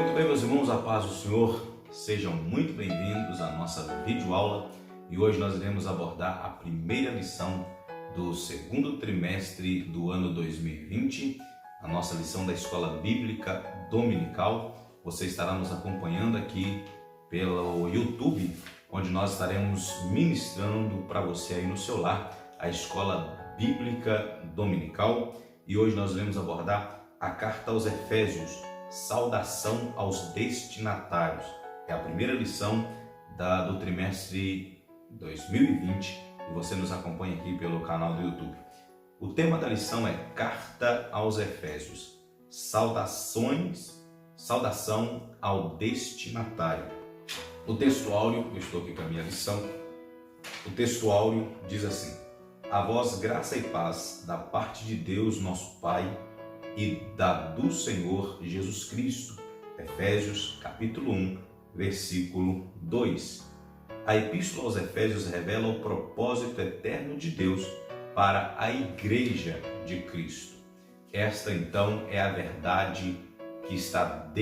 Muito bem, meus irmãos, a paz do Senhor, sejam muito bem-vindos à nossa videoaula e hoje nós iremos abordar a primeira lição do segundo trimestre do ano 2020, a nossa lição da Escola Bíblica Dominical. Você estará nos acompanhando aqui pelo YouTube, onde nós estaremos ministrando para você aí no seu lar a Escola Bíblica Dominical e hoje nós iremos abordar a carta aos Efésios, saudação aos destinatários. É a primeira lição do trimestre 2020 e você nos acompanha aqui pelo canal do YouTube. O tema da lição é Carta aos Efésios, saudação ao destinatário. O texto áureo, eu estou aqui com a minha lição, o texto áureo diz assim: a vós graça e paz da parte de Deus nosso Pai e do Senhor Jesus Cristo. Efésios capítulo 1, versículo 2. A Epístola aos Efésios revela o propósito eterno de Deus para a Igreja de Cristo. Esta então é a verdade que está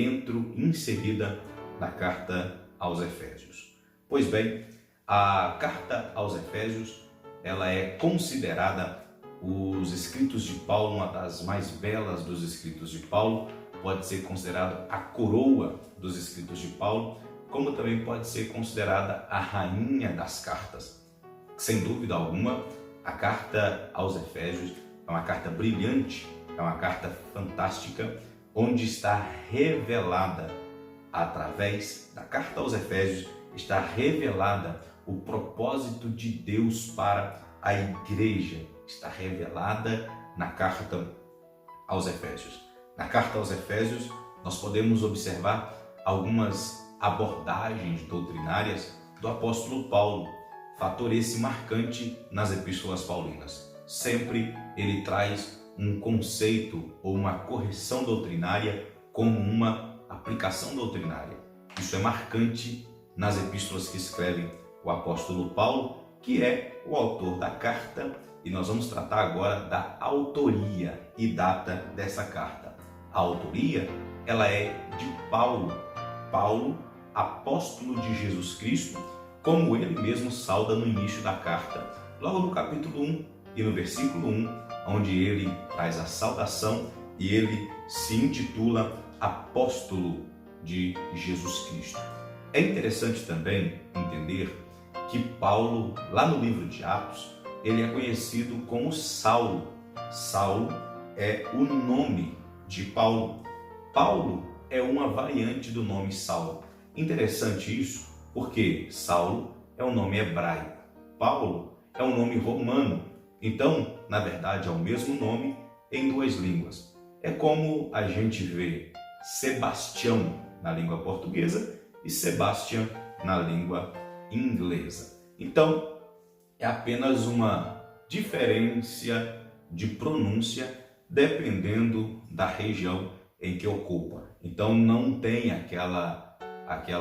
inserida na carta aos Efésios. Pois bem, a carta aos Efésios, ela é considerada os escritos de Paulo, uma das mais belas dos escritos de Paulo, pode ser considerada a coroa dos escritos de Paulo, como também pode ser considerada a rainha das cartas. Sem dúvida alguma, a carta aos Efésios é uma carta brilhante, é uma carta fantástica, onde está revelada, através da carta aos Efésios, está revelada o propósito de Deus para a igreja. Está revelada na carta aos Efésios. Na carta aos Efésios, nós podemos observar algumas abordagens doutrinárias do apóstolo Paulo, fator esse marcante nas epístolas paulinas. Sempre ele traz um conceito ou uma correção doutrinária como uma aplicação doutrinária. Isso é marcante nas epístolas que escreve o apóstolo Paulo, que é o autor da carta. E nós vamos tratar agora da autoria e data dessa carta. A autoria, ela é de Paulo. Paulo, apóstolo de Jesus Cristo, como ele mesmo sauda no início da carta. Logo no capítulo 1 e no versículo 1, onde ele traz a saudação e ele se intitula apóstolo de Jesus Cristo. É interessante também entender que Paulo, lá no livro de Atos, ele é conhecido como Saulo. Saulo é o nome de Paulo. Paulo é uma variante do nome Saulo. Interessante isso, porque Saulo é um nome hebraico, Paulo é um nome romano. Então, na verdade, é o mesmo nome em duas línguas. É como a gente vê Sebastião na língua portuguesa e Sebastian na língua inglesa. Então, é apenas uma diferença de pronúncia dependendo da região em que ocupa. Então não tem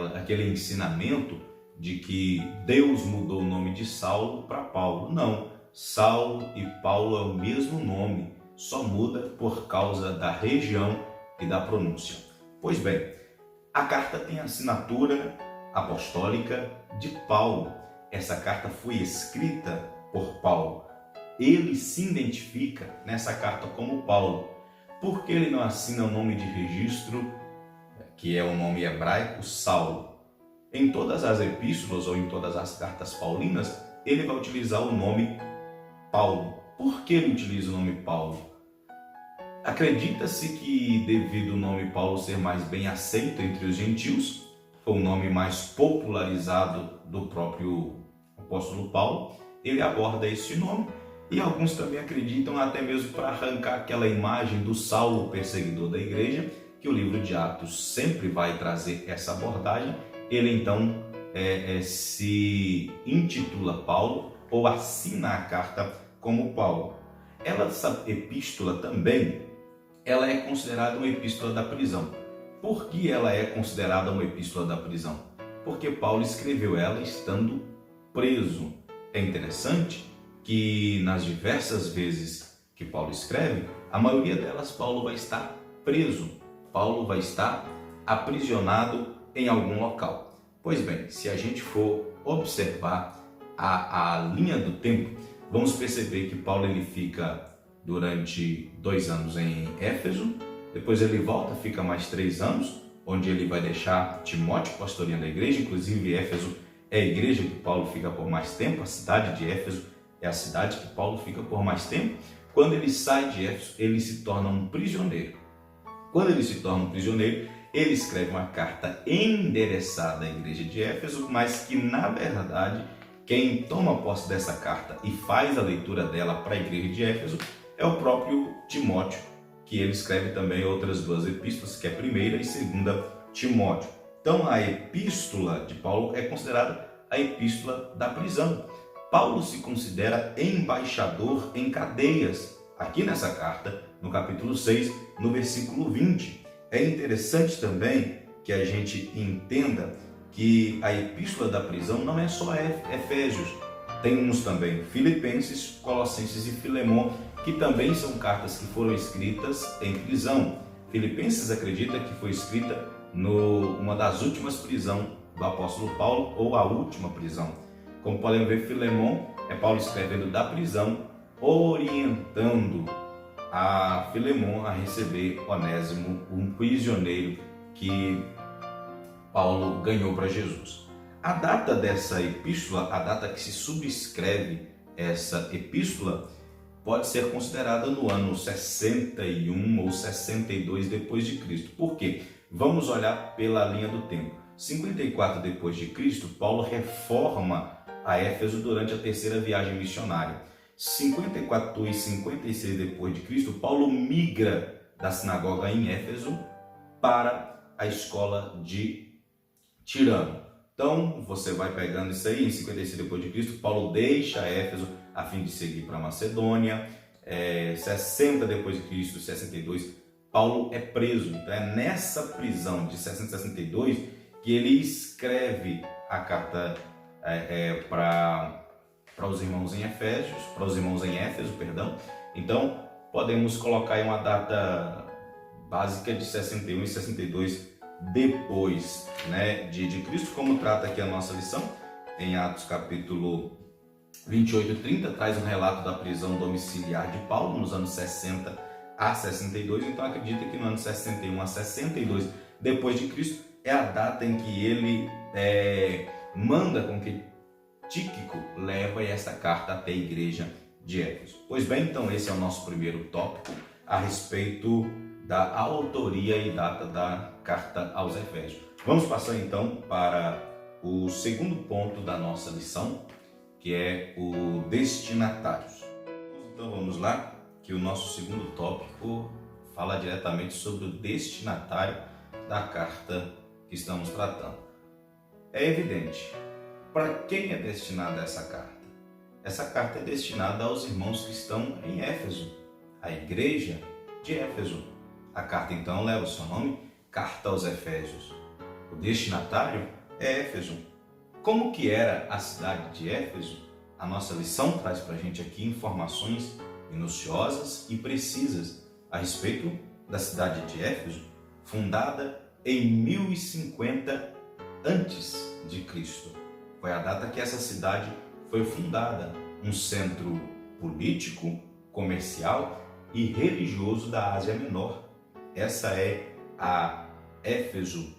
aquele ensinamento de que Deus mudou o nome de Saulo para Paulo. Não, Saulo e Paulo é o mesmo nome, só muda por causa da região e da pronúncia. Pois bem, a carta tem a assinatura apostólica de Paulo. Essa carta foi escrita por Paulo. Ele se identifica nessa carta como Paulo. Por que ele não assina o nome de registro, que é o nome hebraico, Saulo? Em todas as epístolas ou em todas as cartas paulinas, ele vai utilizar o nome Paulo. Por que ele utiliza o nome Paulo? Acredita-se que, devido ao nome Paulo ser mais bem aceito entre os gentios, foi o nome mais popularizado do próprio apóstolo Paulo, ele aborda esse nome e alguns também acreditam até mesmo para arrancar aquela imagem do Saulo perseguidor da igreja, que o livro de Atos sempre vai trazer essa abordagem. Ele então se intitula Paulo ou assina a carta como Paulo. Essa epístola também ela é considerada uma epístola da prisão. Por que ela é considerada uma epístola da prisão? Porque Paulo escreveu ela estando preso. É interessante que nas diversas vezes que Paulo escreve, a maioria delas Paulo vai estar preso. Paulo vai estar aprisionado em algum local. Pois bem, se a gente for observar a linha do tempo, vamos perceber que Paulo ele fica durante 2 anos em Éfeso, depois ele volta, fica mais 3 anos, onde ele vai deixar Timóteo pastoreando a igreja. Inclusive Éfeso é a igreja que Paulo fica por mais tempo, a cidade de Éfeso é a cidade que Paulo fica por mais tempo. Quando ele sai de Éfeso, ele se torna um prisioneiro. Quando ele se torna um prisioneiro, ele escreve uma carta endereçada à igreja de Éfeso, mas que, na verdade, quem toma posse dessa carta e faz a leitura dela para a igreja de Éfeso é o próprio Timóteo, que ele escreve também outras 2 epístolas, que é a 1ª e 2ª Timóteo. Então, a epístola de Paulo é considerada a epístola da prisão. Paulo se considera embaixador em cadeias, aqui nessa carta, no capítulo 6, no versículo 20. É interessante também que a gente entenda que a epístola da prisão não é só Efésios. Temos também Filipenses, Colossenses e Filemon, que também são cartas que foram escritas em prisão. Filipenses acredita que foi escrita numa das últimas prisões do apóstolo Paulo, ou a última prisão. Como podem ver, Filemon é Paulo escrevendo da prisão, orientando a Filemon a receber Onésimo, um prisioneiro que Paulo ganhou para Jesus. A data dessa epístola, a data que se subscreve essa epístola, pode ser considerada no ano 61 ou 62 depois de Cristo. Por quê? Vamos olhar pela linha do tempo. 54 depois de Cristo, Paulo reforma a Éfeso durante a 3ª viagem missionária. 54 e 56 depois de Cristo, Paulo migra da sinagoga em Éfeso para a escola de Tirano. Então, você vai pegando isso aí, em 56 depois de Cristo, Paulo deixa Éfeso a fim de seguir para Macedônia. 60 depois de Cristo, 62, Paulo é preso. Então, é nessa prisão de 60 e 62 que ele escreve a carta para os irmãos em Éfeso, perdão. Então, podemos colocar aí uma data básica de 61 e 62 depois, de Cristo, como trata aqui a nossa lição, em Atos capítulo 28 e 30, traz um relato da prisão domiciliar de Paulo nos anos 60 a 62, então acredita que no ano 61 a 62 depois de Cristo é a data em que ele manda com que Tíquico leva essa carta até a igreja de Éfeso. Pois bem, então esse é o nosso primeiro tópico a respeito da autoria e data da carta aos Efésios. Vamos passar então para o segundo ponto da nossa lição, que é o destinatários. Então vamos lá, que o nosso segundo tópico fala diretamente sobre o destinatário da carta que estamos tratando. É evidente, para quem é destinada essa carta? Essa carta é destinada aos irmãos que estão em Éfeso, a igreja de Éfeso. A carta então leva o seu nome, Carta aos Efésios. O destinatário é Éfeso. Como que era a cidade de Éfeso? A nossa lição traz para a gente aqui informações minuciosas e precisas a respeito da cidade de Éfeso, fundada em 1050 antes de Cristo. Foi a data que essa cidade foi fundada, um centro político, comercial e religioso da Ásia Menor. Essa é a Éfeso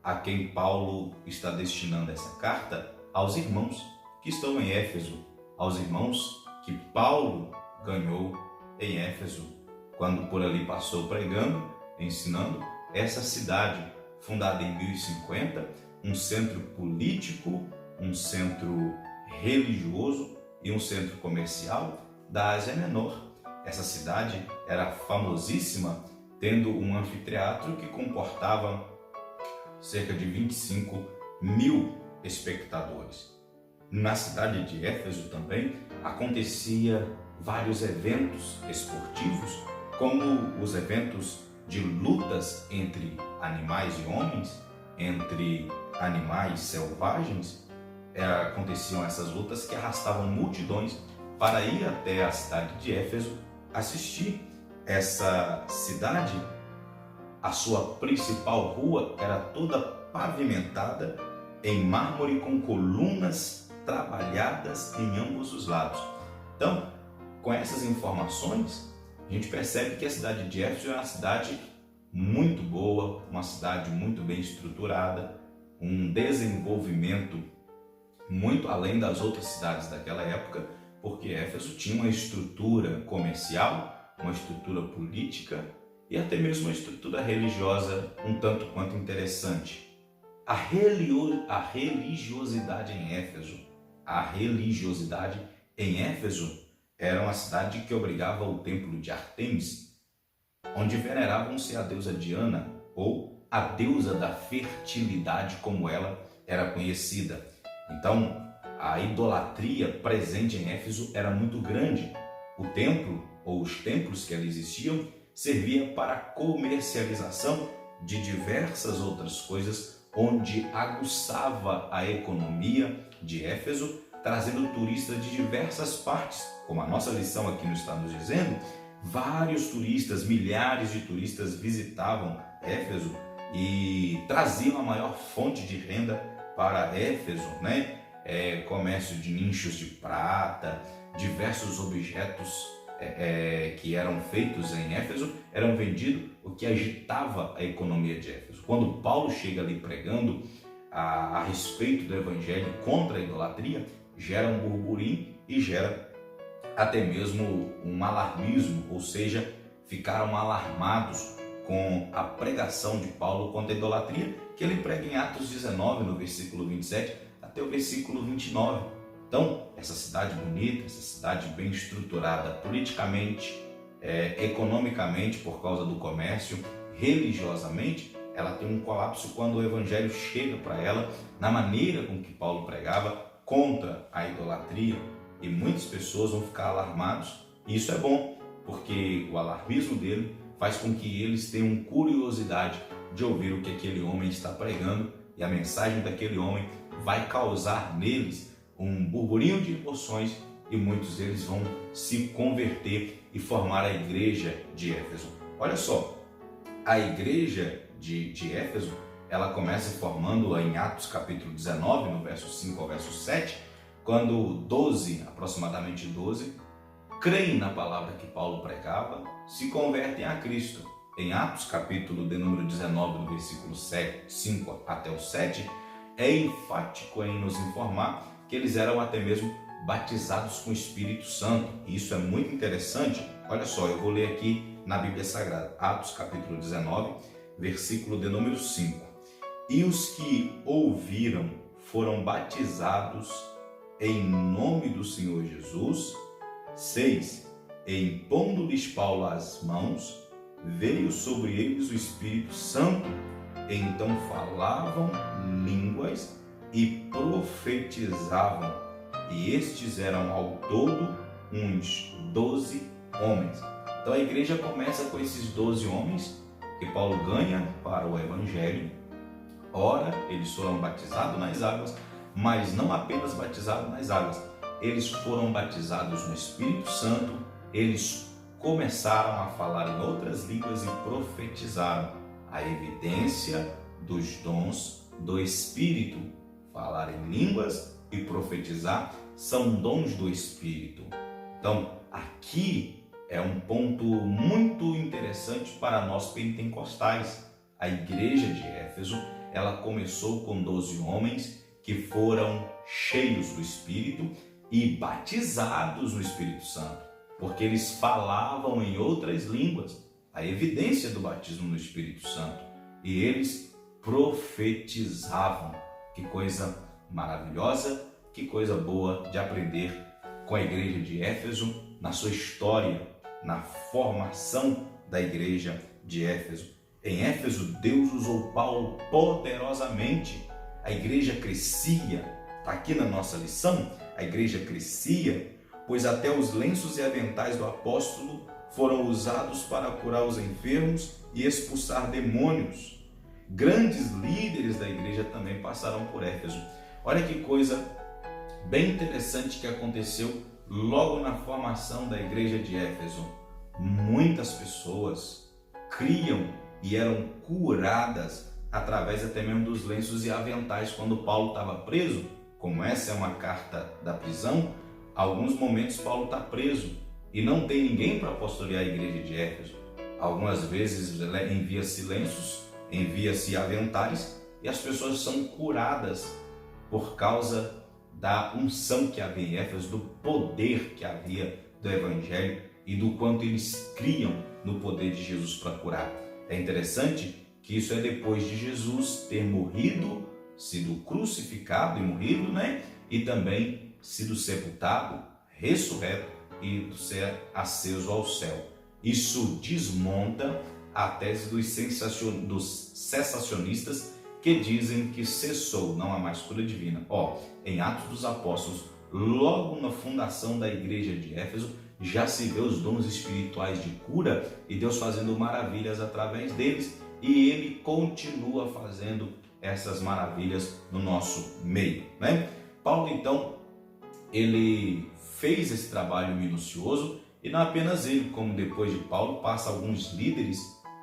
a quem Paulo está destinando essa carta, aos irmãos que estão em Éfeso, aos irmãos que Paulo ganhou em Éfeso, quando por ali passou pregando, ensinando. Essa cidade, fundada em 1050, um centro político, um centro religioso e um centro comercial da Ásia Menor. Essa cidade era famosíssima, tendo um anfiteatro que comportava cerca de 25 mil espectadores. Na cidade de Éfeso também acontecia vários eventos esportivos, como os eventos de lutas entre animais e homens, entre animais selvagens. Aconteciam essas lutas que arrastavam multidões para ir até a cidade de Éfeso assistir. Essa cidade A sua principal rua era toda pavimentada em mármore com colunas trabalhadas em ambos os lados. Então, com essas informações, a gente percebe que a cidade de Éfeso é uma cidade muito boa, uma cidade muito bem estruturada, um desenvolvimento muito além das outras cidades daquela época, porque Éfeso tinha uma estrutura comercial, uma estrutura política e até mesmo uma estrutura religiosa um tanto quanto interessante. A religiosidade em Éfeso era uma cidade que obrigava o templo de Ártemis, onde veneravam-se a deusa Diana, ou a deusa da fertilidade, como ela era conhecida. Então, a idolatria presente em Éfeso era muito grande. O templo, ou os templos que ali existiam, servia para a comercialização de diversas outras coisas, onde aguçava a economia de Éfeso, trazendo turistas de diversas partes. Como a nossa lição aqui nos está nos dizendo, vários turistas, milhares de turistas visitavam Éfeso e traziam a maior fonte de renda para Éfeso, né? Comércio de nichos de prata, diversos objetos que eram feitos em Éfeso eram vendidos, o que agitava a economia de Éfeso. Quando Paulo chega ali pregando a respeito do evangelho contra a idolatria, gera um burburinho e gera até mesmo um alarmismo, ou seja, ficaram alarmados com a pregação de Paulo contra a idolatria, que ele prega em Atos 19, no versículo 27 até o versículo 29. Então, essa cidade bonita, essa cidade bem estruturada politicamente, economicamente por causa do comércio, religiosamente, ela tem um colapso quando o evangelho chega para ela na maneira com que Paulo pregava contra a idolatria, e muitas pessoas vão ficar alarmados. E isso é bom, porque o alarmismo dele faz com que eles tenham curiosidade de ouvir o que aquele homem está pregando, e a mensagem daquele homem vai causar neles um burburinho de emoções, e muitos deles vão se converter e formar a igreja de Éfeso. Olha só, a igreja de Éfeso, ela começa formando em Atos capítulo 19, no verso 5 ao verso 7, quando aproximadamente 12, creem na palavra que Paulo pregava, se convertem a Cristo. Em Atos capítulo de número 19, no versículo 5 até o 7, é enfático em nos informar que eles eram até mesmo batizados com o Espírito Santo. E isso é muito interessante. Olha só, eu vou ler aqui na Bíblia Sagrada, Atos capítulo 19, versículo de número 5. E os que ouviram foram batizados em nome do Senhor Jesus. 6. E impondo-lhes Paulo as mãos, veio sobre eles o Espírito Santo, então falavam línguas e profetizavam, e estes eram ao todo uns 12 homens. Então a igreja começa com esses 12 homens que Paulo ganha para o evangelho. Ora, eles foram batizados nas águas, mas não apenas batizados nas águas, eles foram batizados no Espírito Santo, eles começaram a falar em outras línguas e profetizaram. A evidência dos dons do Espírito. Falar em línguas e profetizar são dons do Espírito. Então, aqui é um ponto muito interessante para nós pentecostais. A igreja de Éfeso, ela começou com 12 homens que foram cheios do Espírito e batizados no Espírito Santo, porque eles falavam em outras línguas, a evidência do batismo no Espírito Santo, e eles profetizavam. Que coisa maravilhosa, que coisa boa de aprender com a igreja de Éfeso, na sua história, na formação da igreja de Éfeso. Em Éfeso, Deus usou Paulo poderosamente. A igreja crescia. Está aqui na nossa lição, a igreja crescia, pois até os lenços e aventais do apóstolo foram usados para curar os enfermos e expulsar demônios. Grandes líderes da igreja também passaram por Éfeso. Olha que coisa bem interessante que aconteceu logo na formação da igreja de Éfeso. Muitas pessoas criam e eram curadas através até mesmo dos lenços e aventais. Quando Paulo estava preso, como essa é uma carta da prisão, alguns momentos Paulo está preso e não tem ninguém para pastorear a igreja de Éfeso. Algumas vezes envia-se lenços, envia-se aventais e as pessoas são curadas por causa da unção que havia em Éfeso, do poder que havia do Evangelho e do quanto eles criam no poder de Jesus para curar. É interessante que isso é depois de Jesus ter morrido, sido crucificado e morrido, e também sido sepultado, ressurreto e ser aceso ao céu. Isso desmonta a tese dos cessacionistas que dizem que cessou, não há mais cura divina. Em Atos dos Apóstolos, logo na fundação da igreja de Éfeso, já se vê os dons espirituais de cura e Deus fazendo maravilhas através deles, e Ele continua fazendo essas maravilhas no nosso meio. Paulo, então, ele fez esse trabalho minucioso, e não apenas ele, como depois de Paulo, passa alguns líderes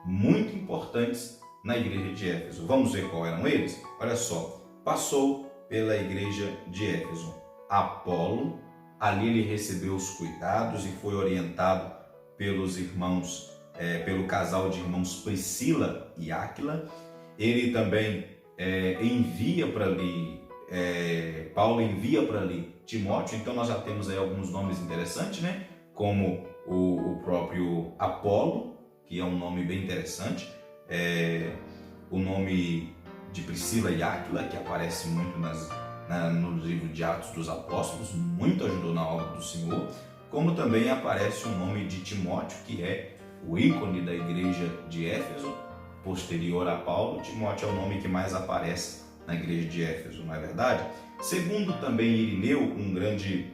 muito importantes na igreja de Éfeso. Vamos ver qual eram eles? Olha só, passou pela igreja de Éfeso Apolo, ali ele recebeu os cuidados e foi orientado pelos irmãos, pelo casal de irmãos Priscila e Áquila. Ele também envia para ali, Paulo envia para ali Timóteo. Então nós já temos aí alguns nomes interessantes, como o próprio Apolo, que é um nome bem interessante, o nome de Priscila e Áquila, que aparece muito no livro de Atos dos Apóstolos, muito ajudou na obra do Senhor, como também aparece o nome de Timóteo, que é o ícone da igreja de Éfeso, posterior a Paulo. Timóteo é o nome que mais aparece na igreja de Éfeso, não é verdade? Segundo também Irineu, um grande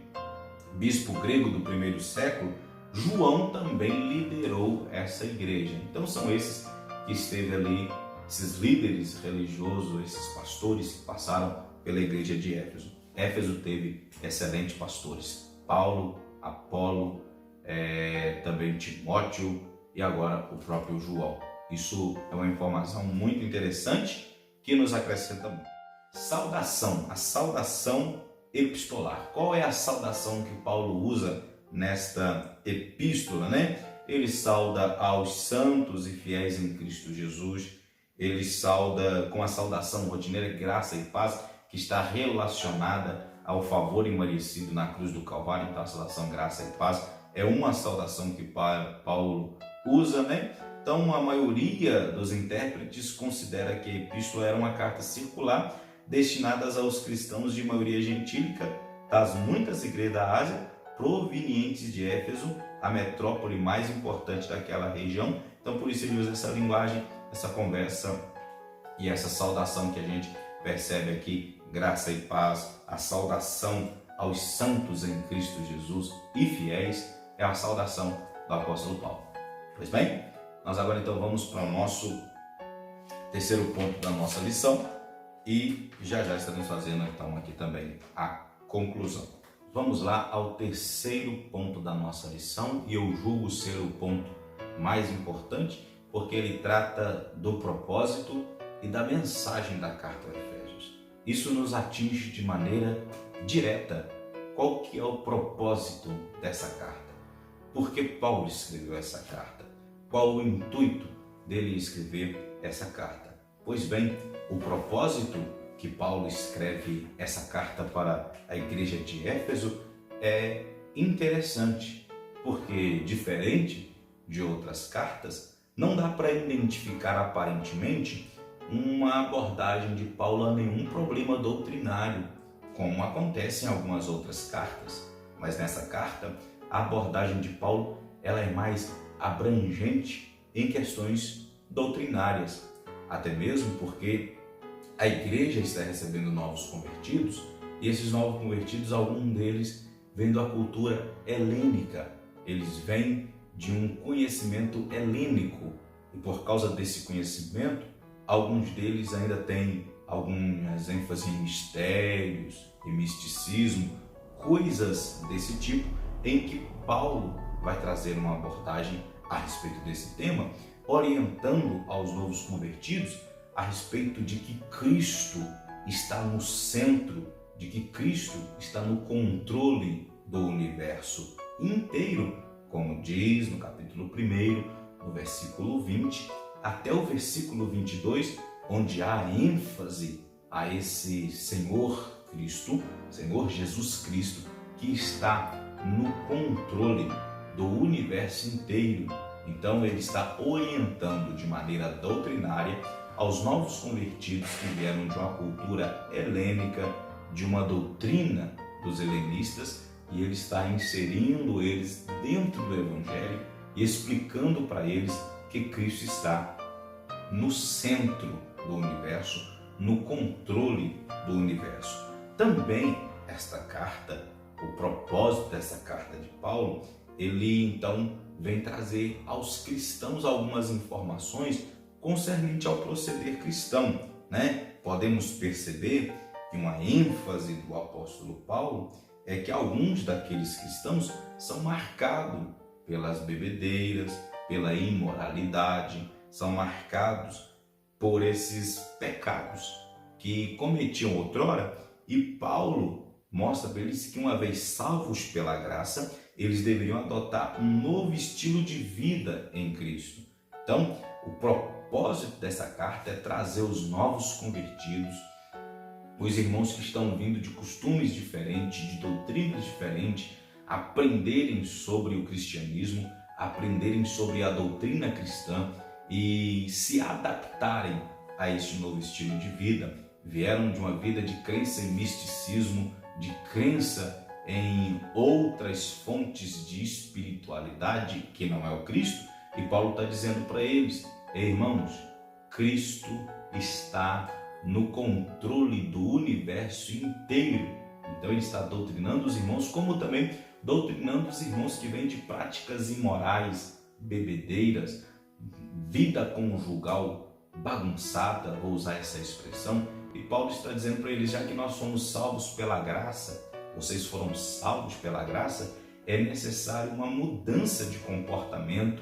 bispo grego do primeiro século, João também liderou essa igreja. Então são esses que esteve ali, esses líderes religiosos, esses pastores que passaram pela igreja de Éfeso. Éfeso teve excelentes pastores, Paulo, Apolo, também Timóteo e agora o próprio João. Isso é uma informação muito interessante que nos acrescenta muito. Saudação, a saudação epistolar. Qual é a saudação que Paulo usa nesta epístola, Ele sauda aos santos e fiéis em Cristo Jesus. Ele sauda com a saudação rotineira, graça e paz, que está relacionada ao favor imerecido na cruz do Calvário. Então a saudação graça e paz é uma saudação que Paulo usa, Então a maioria dos intérpretes considera que a epístola era uma carta circular destinada aos cristãos de maioria gentílica das muitas igrejas da Ásia, provenientes de Éfeso, a metrópole mais importante daquela região. Então por isso ele usa essa linguagem, essa conversa e essa saudação que a gente percebe aqui, graça e paz. A saudação aos santos em Cristo Jesus e fiéis é a saudação do apóstolo Paulo. Pois bem, nós agora então vamos para o nosso terceiro ponto da nossa lição e já estaremos fazendo então aqui também a conclusão. Vamos lá ao terceiro ponto da nossa lição, e eu julgo ser o ponto mais importante, porque ele trata do propósito e da mensagem da carta aos Efésios. Isso nos atinge de maneira direta. Qual que é o propósito dessa carta? Por que Paulo escreveu essa carta? Qual o intuito dele escrever essa carta? Pois bem, o propósito que Paulo escreve essa carta para a igreja de Éfeso é interessante, porque diferente de outras cartas, não dá para identificar aparentemente uma abordagem de Paulo a nenhum problema doutrinário, como acontece em algumas outras cartas. Mas nessa carta, a abordagem de Paulo ela é mais abrangente em questões doutrinárias, até mesmo porque a igreja está recebendo novos convertidos, e esses novos convertidos, alguns deles vêm da cultura helênica. Eles vêm de um conhecimento helênico, e por causa desse conhecimento, alguns deles ainda têm algumas ênfases em mistérios e misticismo, coisas desse tipo, em que Paulo vai trazer uma abordagem a respeito desse tema, orientando aos novos convertidos a respeito de que Cristo está no centro, de que Cristo está no controle do universo inteiro, como diz no capítulo 1, no versículo 20, até o versículo 22, onde há ênfase a esse Senhor Cristo, Senhor Jesus Cristo, que está no controle do universo inteiro. Então ele está orientando de maneira doutrinária aos novos convertidos que vieram de uma cultura helênica, de uma doutrina dos helenistas, e ele está inserindo eles dentro do Evangelho e explicando para eles que Cristo está no centro do universo, no controle do universo. Também esta carta, o propósito dessa carta de Paulo, ele então vem trazer aos cristãos algumas informações concernente ao proceder cristão, né? Podemos perceber que uma ênfase do apóstolo Paulo é que alguns daqueles cristãos são marcados pelas bebedeiras, pela imoralidade, são marcados por esses pecados que cometiam outrora, e Paulo mostra para eles que uma vez salvos pela graça, eles deveriam adotar um novo estilo de vida em Cristo. Então, o propósito dessa carta é trazer os novos convertidos, os irmãos que estão vindo de costumes diferentes, de doutrinas diferentes, aprenderem sobre o cristianismo, aprenderem sobre a doutrina cristã e se adaptarem a este novo estilo de vida. Vieram de uma vida de crença em misticismo, de crença em outras fontes de espiritualidade que não é o Cristo, e Paulo está dizendo para eles: irmãos, Cristo está no controle do universo inteiro. Então ele está doutrinando os irmãos, como também doutrinando os irmãos que vêm de práticas imorais, bebedeiras, vida conjugal bagunçada, vou usar essa expressão. E Paulo está dizendo para eles: já que nós somos salvos pela graça, vocês foram salvos pela graça, é necessário uma mudança de comportamento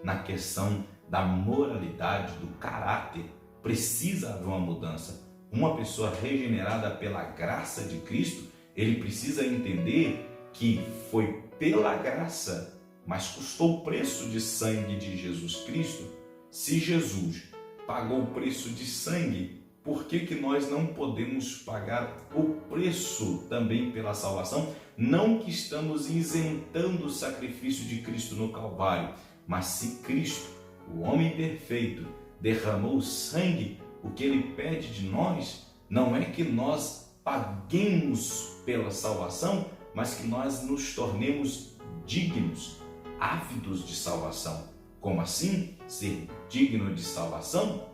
na questão da moralidade, do caráter. Precisa haver uma mudança. Uma pessoa regenerada pela graça de Cristo, ele precisa entender que foi pela graça, mas custou o preço de sangue de Jesus Cristo. Se Jesus pagou o preço de sangue, por que nós não podemos pagar o preço também pela salvação? Não que estamos isentando o sacrifício de Cristo no Calvário, mas se Cristo, o homem perfeito, derramou sangue, o que ele pede de nós não é que nós paguemos pela salvação, mas que nós nos tornemos dignos, ávidos de salvação. Como assim ser digno de salvação?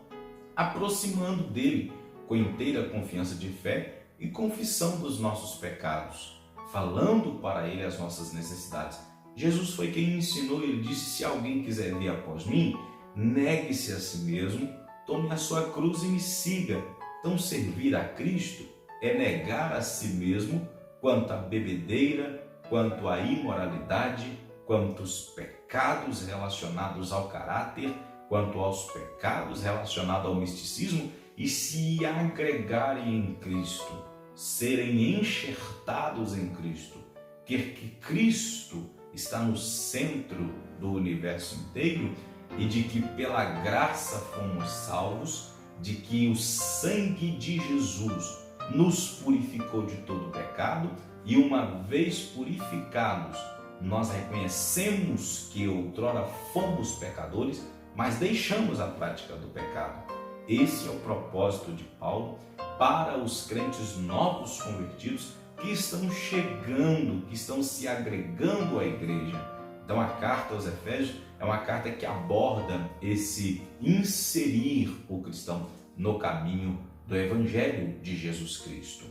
Aproximando dele com inteira confiança de fé e confissão dos nossos pecados, falando para ele as nossas necessidades. Jesus foi quem ensinou, ele disse: se alguém quiser vir após mim, negue-se a si mesmo, tome a sua cruz e me siga. Então, servir a Cristo é negar a si mesmo quanto à bebedeira, quanto à imoralidade, quanto aos pecados relacionados ao caráter, quanto aos pecados relacionados ao misticismo, e se agregarem em Cristo, serem enxertados em Cristo, que Cristo está no centro do universo inteiro, e de que pela graça fomos salvos, de que o sangue de Jesus nos purificou de todo pecado, e uma vez purificados, nós reconhecemos que outrora fomos pecadores, mas deixamos a prática do pecado. Esse é o propósito de Paulo para os crentes novos convertidos que estão chegando, que estão se agregando à igreja. Então a carta aos Efésios é uma carta que aborda esse inserir o cristão no caminho do Evangelho de Jesus Cristo.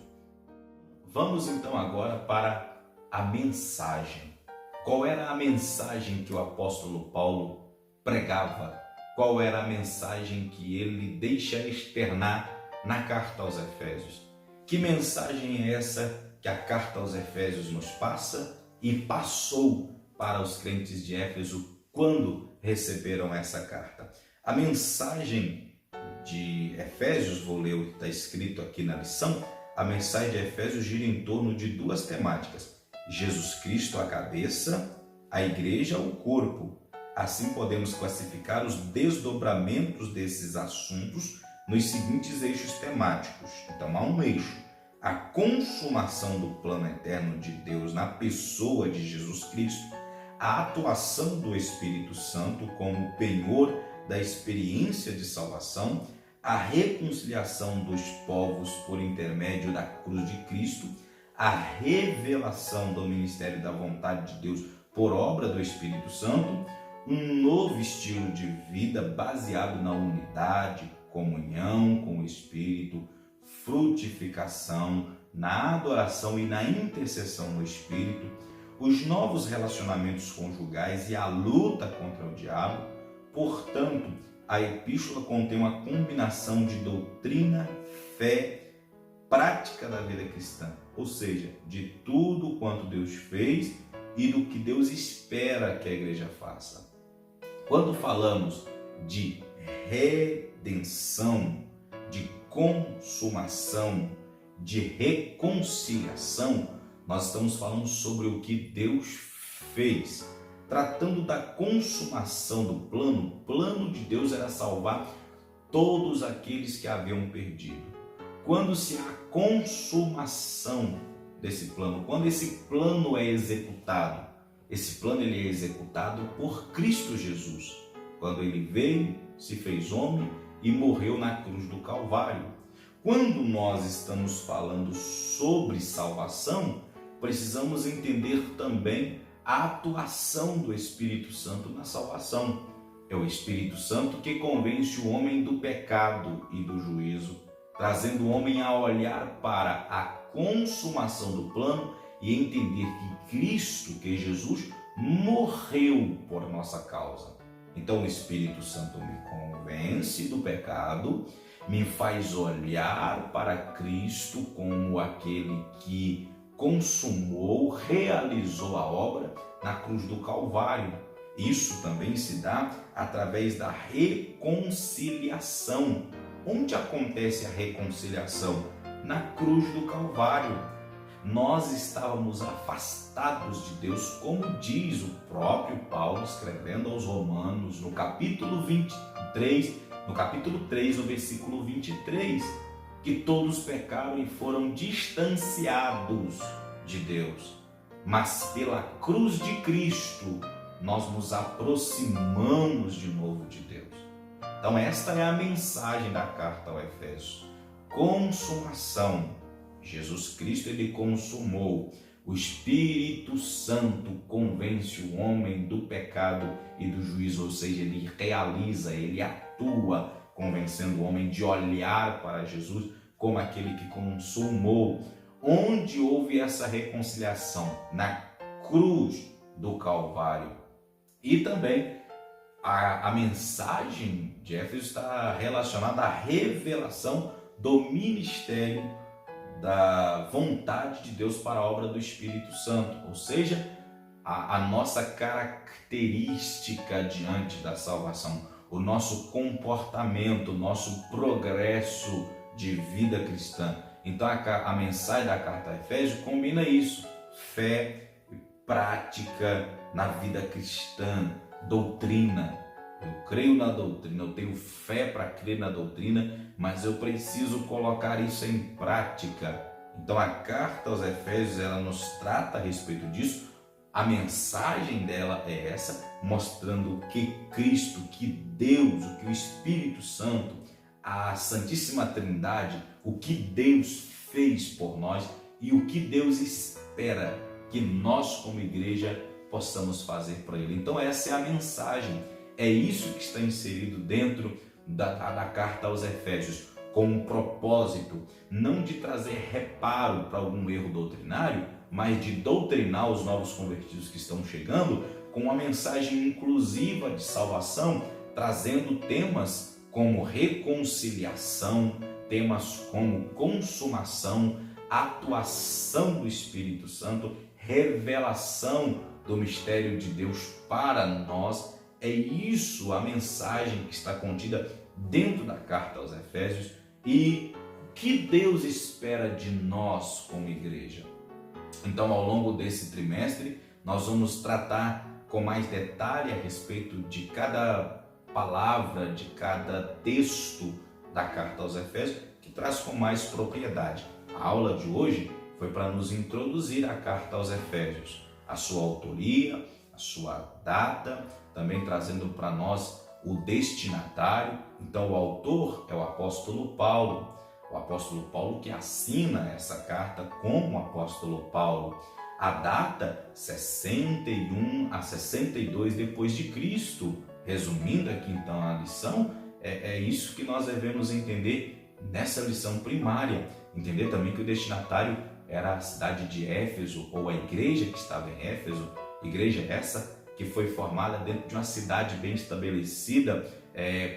Vamos então agora para a mensagem. Qual era a mensagem que o apóstolo Paulo pregava? Qual era a mensagem que ele deixa externar na carta aos Efésios? Que mensagem é essa que a carta aos Efésios nos passa e passou para os crentes de Éfeso quando receberam essa carta. A mensagem de Efésios, vou ler o que está escrito aqui na lição, a mensagem de Efésios gira em torno de duas temáticas: Jesus Cristo, a cabeça, a igreja, o corpo. Assim podemos classificar os desdobramentos desses assuntos nos seguintes eixos temáticos. Então há um eixo: a consumação do plano eterno de Deus na pessoa de Jesus Cristo, a atuação do Espírito Santo como penhor da experiência de salvação, a reconciliação dos povos por intermédio da cruz de Cristo, a revelação do ministério da vontade de Deus por obra do Espírito Santo, um novo estilo de vida baseado na unidade, comunhão com o Espírito, frutificação, na adoração e na intercessão no Espírito, os novos relacionamentos conjugais e a luta contra o diabo. Portanto, a epístola contém uma combinação de doutrina, fé, prática da vida cristã, ou seja, de tudo quanto Deus fez e do que Deus espera que a igreja faça. Quando falamos de redenção, de consumação, de reconciliação, nós estamos falando sobre o que Deus fez. Tratando da consumação do plano, o plano de Deus era salvar todos aqueles que haviam perdido. Quando se há consumação desse plano, quando esse plano é executado, esse plano ele é executado por Cristo Jesus, quando ele veio, se fez homem e morreu na cruz do Calvário. Quando nós estamos falando sobre salvação, precisamos entender também a atuação do Espírito Santo na salvação. É o Espírito Santo que convence o homem do pecado e do juízo, trazendo o homem a olhar para a consumação do plano e entender que Cristo, que Jesus, morreu por nossa causa. Então o Espírito Santo me convence do pecado, me faz olhar para Cristo como aquele que consumou, realizou a obra na cruz do Calvário. Isso também se dá através da reconciliação. Onde acontece a reconciliação? Na cruz do Calvário. Nós estávamos afastados de Deus, como diz o próprio Paulo escrevendo aos Romanos, no capítulo 23, no capítulo 3, no versículo 23, que todos pecaram e foram distanciados de Deus. Mas pela cruz de Cristo, nós nos aproximamos de novo de Deus. Então esta é a mensagem da carta ao Efésios. Consumação. Jesus Cristo, ele consumou. O Espírito Santo convence o homem do pecado e do juízo, ou seja, ele realiza, ele atua, convencendo o homem de olhar para Jesus como aquele que consumou. Onde houve essa reconciliação? Na cruz do Calvário. E também a mensagem de Éfeso está relacionada à revelação do ministério da vontade de Deus para a obra do Espírito Santo, ou seja, a nossa característica diante da salvação, o nosso comportamento, o nosso progresso de vida cristã. Então a mensagem da carta a Efésios combina isso: fé e prática na vida cristã, doutrina. Eu creio na doutrina, eu tenho fé para crer na doutrina, mas eu preciso colocar isso em prática. Então a carta aos Efésios, ela nos trata a respeito disso. A mensagem dela é essa, mostrando que Cristo, que Deus, o que o Espírito Santo, a Santíssima Trindade, o que Deus fez por nós e o que Deus espera que nós como igreja possamos fazer para Ele. Então essa é a mensagem, é isso que está inserido dentro da carta aos Efésios, com um propósito não de trazer reparo para algum erro doutrinário, mas de doutrinar os novos convertidos que estão chegando com uma mensagem inclusiva de salvação, trazendo temas como reconciliação, temas como consumação, atuação do Espírito Santo, revelação do mistério de Deus para nós é isso a mensagem que está contida dentro da carta aos Efésios e o que Deus espera de nós como igreja. Então, ao longo desse trimestre, nós vamos tratar com mais detalhe a respeito de cada palavra, de cada texto da carta aos Efésios, que traz com mais propriedade. A aula de hoje foi para nos introduzir a carta aos Efésios, a sua autoria, a sua data, também trazendo para nós o destinatário. Então, o autor é o apóstolo Paulo que assina essa carta como apóstolo Paulo. A data 61 a 62 depois de Cristo. Resumindo aqui então a lição, é isso que nós devemos entender nessa lição primária. Entender também que o destinatário era a cidade de Éfeso, ou a igreja que estava em Éfeso, igreja essa que foi formada dentro de uma cidade bem estabelecida,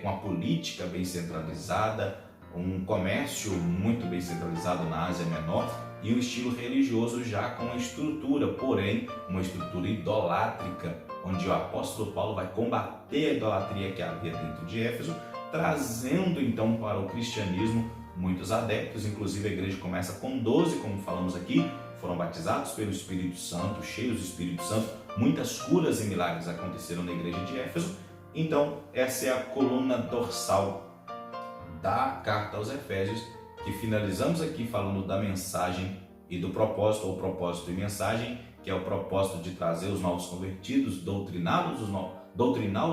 com a política bem centralizada, um comércio muito bem centralizado na Ásia Menor e um estilo religioso já com uma estrutura, porém uma estrutura idolátrica, onde o apóstolo Paulo vai combater a idolatria que havia dentro de Éfeso, trazendo então para o cristianismo muitos adeptos. Inclusive a igreja começa com 12, como falamos aqui, foram batizados pelo Espírito Santo, cheios do Espírito Santo, muitas curas e milagres aconteceram na igreja de Éfeso. Então essa é a coluna dorsal da carta aos Efésios, que finalizamos aqui falando da mensagem e do propósito, ou propósito e mensagem, que é o propósito de trazer os novos convertidos, doutrinar os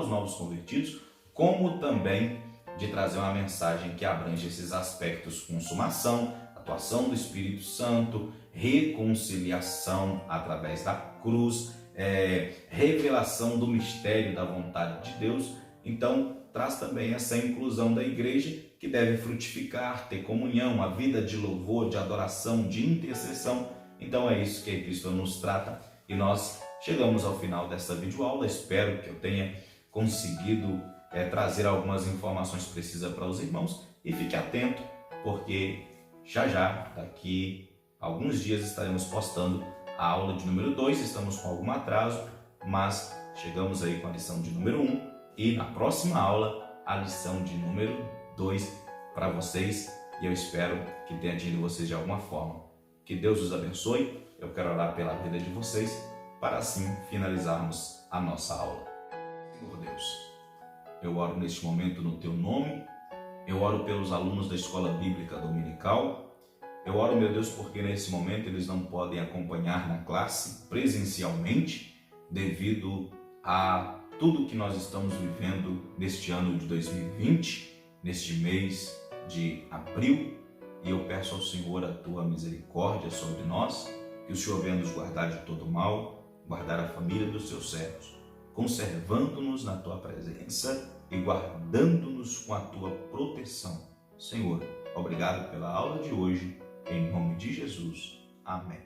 novos convertidos, como também de trazer uma mensagem que abrange esses aspectos: consumação, atuação do Espírito Santo, reconciliação através da cruz, revelação do mistério da vontade de Deus. Então, traz também essa inclusão da igreja, que deve frutificar, ter comunhão, uma vida de louvor, de adoração, de intercessão. Então é isso que a Cristo nos trata e nós chegamos ao final dessa videoaula. Espero que eu tenha conseguido trazer algumas informações precisas para os irmãos, e fique atento, porque já daqui a alguns dias estaremos postando a aula de número 2, estamos com algum atraso, mas chegamos aí com a lição de número 1 e na próxima aula a lição de número 2 para vocês, e eu espero que tenha atingido vocês de alguma forma. Que Deus os abençoe. Eu quero orar pela vida de vocês para assim finalizarmos a nossa aula. Senhor Deus, eu oro neste momento no Teu nome, eu oro pelos alunos da Escola Bíblica Dominical, eu oro, meu Deus, porque nesse momento eles não podem acompanhar na classe presencialmente devido a tudo que nós estamos vivendo neste ano de 2020, neste mês de abril, e eu peço ao Senhor a Tua misericórdia sobre nós, que o Senhor venha nos guardar de todo mal, guardar a família dos Seus servos, conservando-nos na Tua presença e guardando-nos com a Tua proteção. Senhor, obrigado pela aula de hoje, em nome de Jesus. Amém.